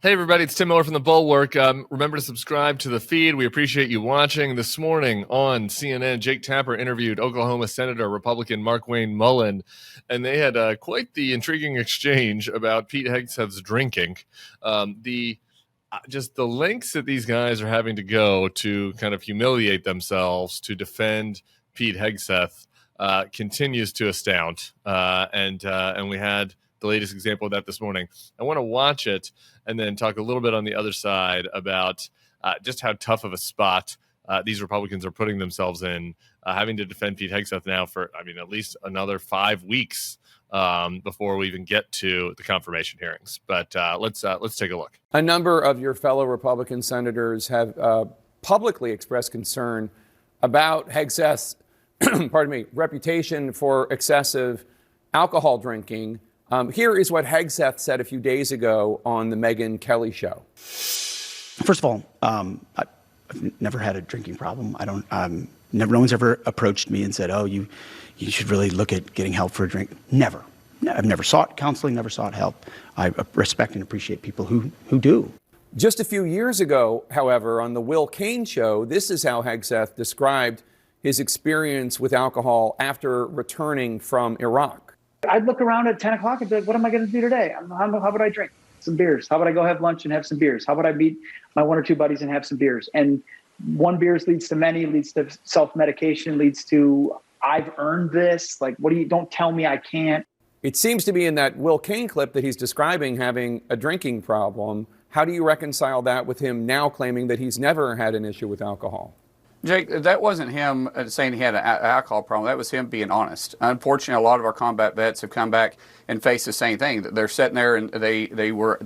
Hey, everybody, it's Tim Miller from the Bulwark. Remember to subscribe to the feed. We appreciate you watching. This morning on CNN, Jake Tapper interviewed Oklahoma Senator Republican Markwayne Mullins, and they had quite the intriguing exchange about Pete Hegseth's drinking. Just the lengths that these guys are having to go to kind of humiliate themselves to defend Pete Hegseth continues to astound. And we had the latest example of that this morning. I want to watch it and then talk a little bit on the other side about just how tough of a spot these Republicans are putting themselves in, having to defend Pete Hegseth now for, at least another 5 weeks before we even get to the confirmation hearings. But let's take a look. A number of your fellow Republican senators have publicly expressed concern about Hegseth's reputation for excessive alcohol drinking. Here is what Hegseth said a few days ago on the Megyn Kelly show. First of all, I've never had a drinking problem. No one's ever approached me and said, "Oh, you should really look at getting help for a drink." Never. I've never sought counseling, never sought help. I respect and appreciate people who do. Just a few years ago, however, on the Will Cain show, this is how Hegseth described his experience with alcohol after returning from Iraq. I'd look around at 10 o'clock and be like, what am I going to do today? How would I drink some beers? How would I go have lunch and have some beers? How would I meet my one or two buddies and have some beers? And one beers leads to many, leads to self-medication, leads to I've earned this. Like, don't tell me I can't. It seems to be in that Will Cain clip that he's describing having a drinking problem. How do you reconcile that with him now claiming that he's never had an issue with alcohol? Jake, that wasn't him saying he had an alcohol problem. That was him being honest. Unfortunately, a lot of our combat vets have come back and faced the same thing. They're sitting there and they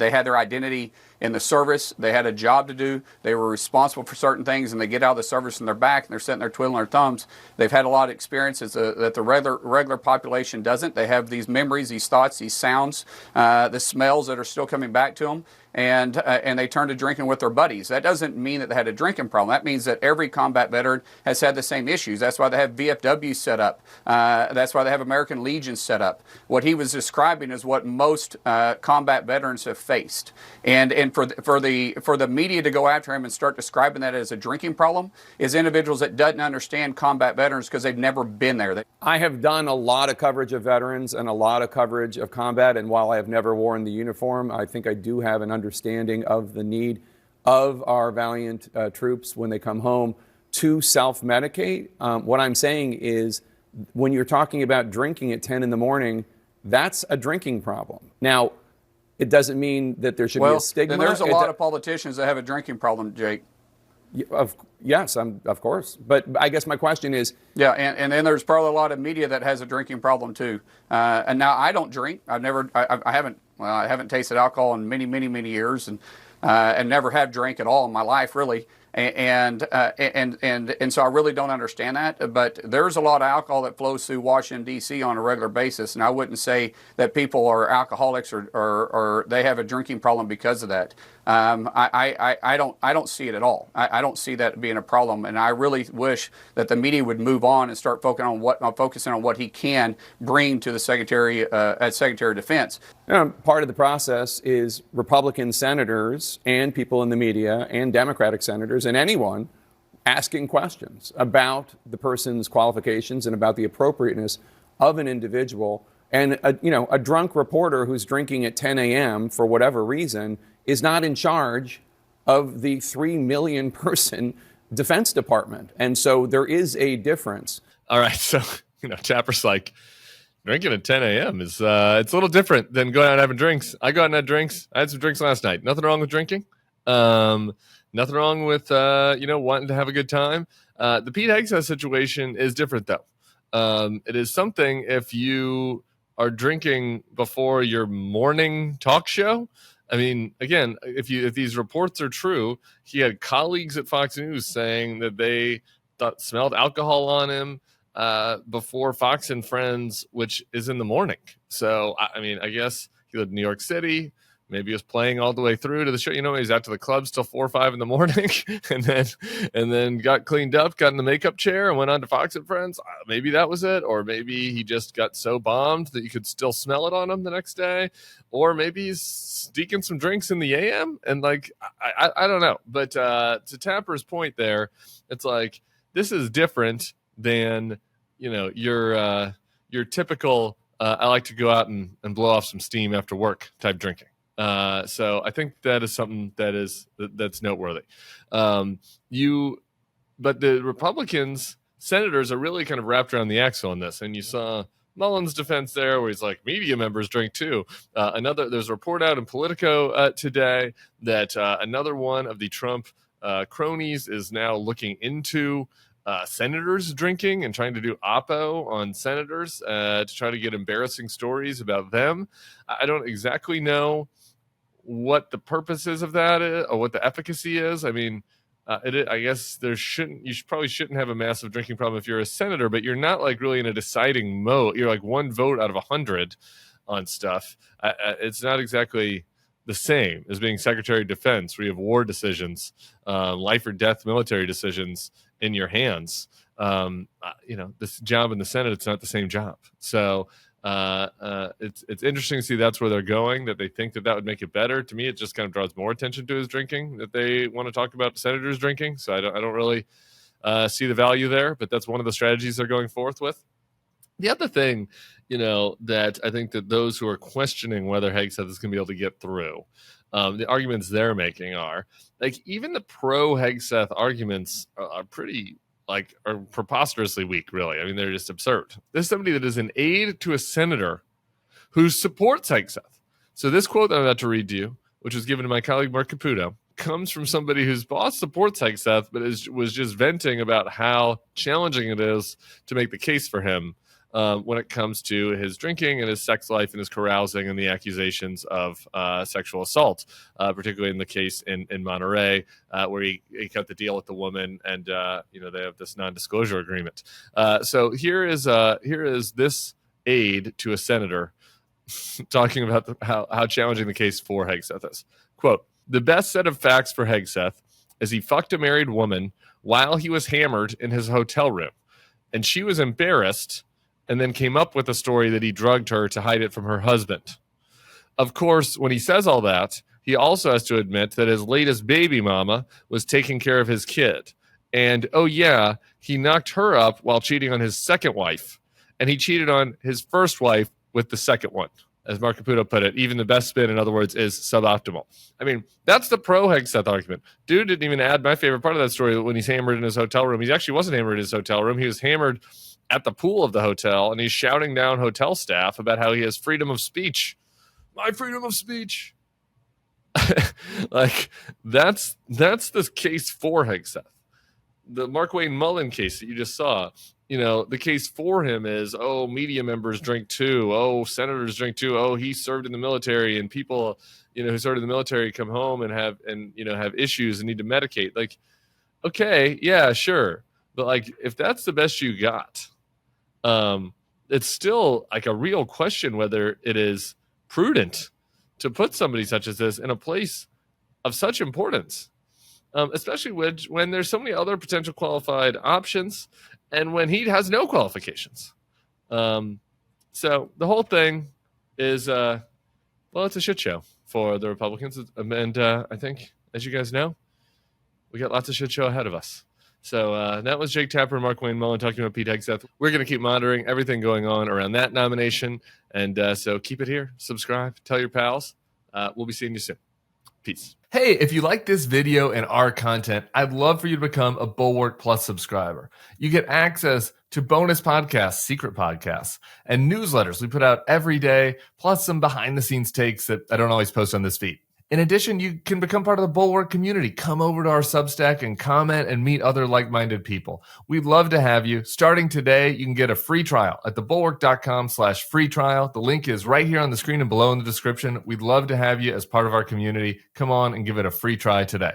had their identity in the service. They had a job to do. They were responsible for certain things, and they get out of the service and they're back and they're sitting there twiddling their thumbs. They've had a lot of experiences that the regular population doesn't. They have these memories, these thoughts, these sounds, the smells that are still coming back to them. And they turn to drinking with their buddies. That doesn't mean that they had a drinking problem. That means that every combat veteran has had the same issues. That's why they have VFWs set up. That's why they have American Legions set up. What he was describing is what most combat veterans have faced. And for the media to go after him and start describing that as a drinking problem is individuals that doesn't understand combat veterans because they've never been there. I have done a lot of coverage of veterans and a lot of coverage of combat, and while I have never worn the uniform, I think I do have an understanding of the need of our valiant troops when they come home to self-medicate. What I'm saying is when you're talking about drinking at 10 in the morning, that's a drinking problem. Now, it doesn't mean that there should be a stigma. Then there's a lot of politicians that have a drinking problem, Jake. Yes, of course. But I guess my question is... Yeah, and then there's probably a lot of media that has a drinking problem too. And now I don't drink. I haven't tasted alcohol in many years, and never have drank at all in my life, really. And so I really don't understand that. But there's a lot of alcohol that flows through Washington, D.C. on a regular basis, and I wouldn't say that people are alcoholics or they have a drinking problem because of that. I don't see it at all. I don't see that being a problem, and I really wish that the media would move on and start focusing on what he can bring to the Secretary as Secretary of Defense. Part of the process is Republican senators and people in the media and Democratic senators and anyone asking questions about the person's qualifications and about the appropriateness of an individual. And a drunk reporter who's drinking at 10 a.m. for whatever reason is not in charge of the 3 million person Defense Department. And so there is a difference. All right. So, Tapper's like, drinking at 10 a.m. is it's a little different than going out and having drinks. I go out and had drinks. I had some drinks last night. Nothing wrong with drinking. Nothing wrong with, wanting to have a good time. The Pete Hegseth situation is different, though. It is something if you are drinking before your morning talk show. I mean, again, if these reports are true, he had colleagues at Fox News saying that they smelled alcohol on him before Fox and Friends, which is in the morning. So, I guess he lived in New York City. Maybe he was playing all the way through to the show. He's out to the clubs till 4 or 5 in the morning, and then got cleaned up, got in the makeup chair, and went on to Fox and Friends. Maybe that was it, or maybe he just got so bombed that you could still smell it on him the next day, or maybe he's sneaking some drinks in the AM. And I don't know. But to Tapper's point there, it's like this is different than your typical. I like to go out and blow off some steam after work type drinking. So I think that is something that's noteworthy. But the Republicans, senators are really kind of wrapped around the axle on this. And you saw Mullins' defense there, where he's like, media members drink too. There's a report out in Politico today that another one of the Trump cronies is now looking into senators drinking and trying to do oppo on senators to try to get embarrassing stories about them. I don't exactly know what the purpose is of that is, or what the efficacy is. I mean, I guess you probably shouldn't have a massive drinking problem if you're a senator, but you're not like really in a deciding mode. You're like one vote out of 100 on stuff. It's not exactly the same as being Secretary of Defense, where you have war decisions, life or death military decisions in your hands. This job in the Senate, it's not the same job. So it's interesting to see that's where they're going, that they think that would make it better. To me, it just kind of draws more attention to his drinking, that they want to talk about senators drinking. So I don't really see the value there, but that's one of the strategies they're going forth with. The other thing, that I think that those who are questioning whether Hegseth is going to be able to get through, the arguments they're making are like, even the pro Hegseth arguments are pretty are preposterously weak, really. I mean, they're just absurd. There's somebody that is an aide to a senator who supports Hegseth. So this quote that I'm about to read to you, which was given to my colleague Mark Caputo, comes from somebody whose boss supports Hegseth, but was just venting about how challenging it is to make the case for him when it comes to his drinking and his sex life and his carousing and the accusations of sexual assault, particularly in the case in Monterey, where he cut the deal with the woman, and they have this non-disclosure agreement. So here is this aide to a senator talking about how challenging the case for Hegseth is. Quote, "The best set of facts for Hegseth is he fucked a married woman while he was hammered in his hotel room, and she was embarrassed and then came up with a story that he drugged her to hide it from her husband. Of course, when he says all that, he also has to admit that his latest baby mama was taking care of his kid. And, oh yeah, he knocked her up while cheating on his second wife. And he cheated on his first wife with the second one." As Mark Caputo put it, even the best spin, in other words, is suboptimal. I mean, that's the pro Hegseth argument. Dude didn't even add my favorite part of that story, when he's hammered in his hotel room. He actually wasn't hammered in his hotel room. He was hammered at the pool of the hotel, and he's shouting down hotel staff about how he has freedom of speech. My freedom of speech. That's the case for Hegseth. The Markwayne Mullins case that you just saw, the case for him is, oh, media members drink too. Oh, senators drink too. Oh, he served in the military, and people, who served in the military come home and have issues and need to medicate. Like, okay, yeah, sure. But if that's the best you got, it's still a real question whether it is prudent to put somebody such as this in a place of such importance, especially when there's so many other potential qualified options and when he has no qualifications. So the whole thing is, it's a shit show for the Republicans. And I think, as you guys know, we got lots of shit show ahead of us. So that was Jake Tapper and Markwayne Mullins talking about Pete Hegseth. We're going to keep monitoring everything going on around that nomination. And so keep it here. Subscribe. Tell your pals. We'll be seeing you soon. Peace. Hey, if you like this video and our content, I'd love for you to become a Bulwark Plus subscriber. You get access to bonus podcasts, secret podcasts, and newsletters we put out every day, plus some behind-the-scenes takes that I don't always post on this feed. In addition, you can become part of the Bulwark community. Come over to our Substack and comment and meet other like-minded people. We'd love to have you. Starting today, you can get a free trial at thebulwark.com/free trial. The link is right here on the screen and below in the description. We'd love to have you as part of our community. Come on and give it a free try today.